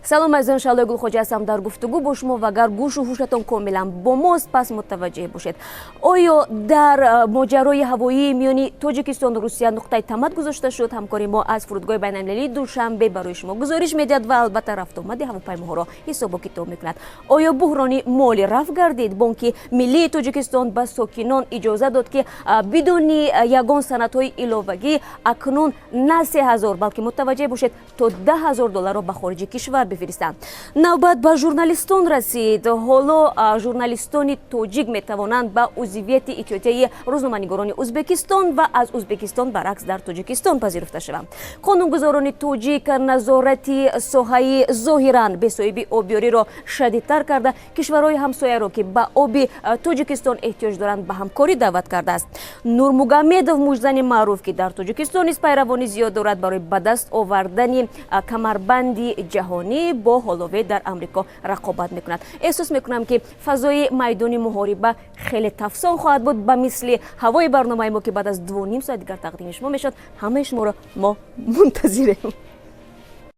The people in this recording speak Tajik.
салом азизон, шалои Гулхоҷа ҳастам дар гуфтугӯ бо шумо ва агар гӯшу ҳушатон комилан бо мост, пас мутаваҷҷеҳ бошед. Оё дар моҷарои ҳавоии миёни Тоҷикистону Русия нуқтаи тамад гузошта шуд. ҳамкори мо аз фурудгоҳи байналмилалии Душанбе барои шумо гузориш медиҳад ва албатта рафтомади ҳавопаймоҳоро ҳисобу китоб мекунад. Оё буҳрони молӣ рафт гардид? Бонки миллии Тоҷикистон ба сокинон иҷоза дод ки бидуни ягон санадҳои иловагӣ акнун на 3000 балки мутаваҷҷеҳ бошед то $10,000 ба хориҷи кишвар бифиристанд. Навбат ба журналистон расид. ҳоло журналистони тоҷик метавонанд ба узвияти иттиҳодияи рӯзноманигорони Ӯзбекистон ва аз Ӯзбекистон баръакс дар Тоҷикистон пазируфта шаванд. Қонунгузорони тоҷик назорати соҳаи зоҳиран бесоҳиби обёриро шадидтар карда, кишварҳои ҳамсояро ки ба оби Тоҷикистон эҳтиёҷ доранд ба ҳамкорӣ даъват кардааст. Нурмугамедов мужзани маъруф ки дар Тоҷикистон низ пайравони зиёд дорад, барои ба даст овардани камарбанди ҷаҳонӣ бо ҳолове дар амрико рақобат мекунад. эҳсос мекунам ки фазои майдони муҳориба хеле тафсон хоҳад буд, ба мисли ҳавои барномаи мо ки баъд аз 2.5 соат дигар тақдими шумо мешавад. Ҳамаи шуморо мо мунтазирем.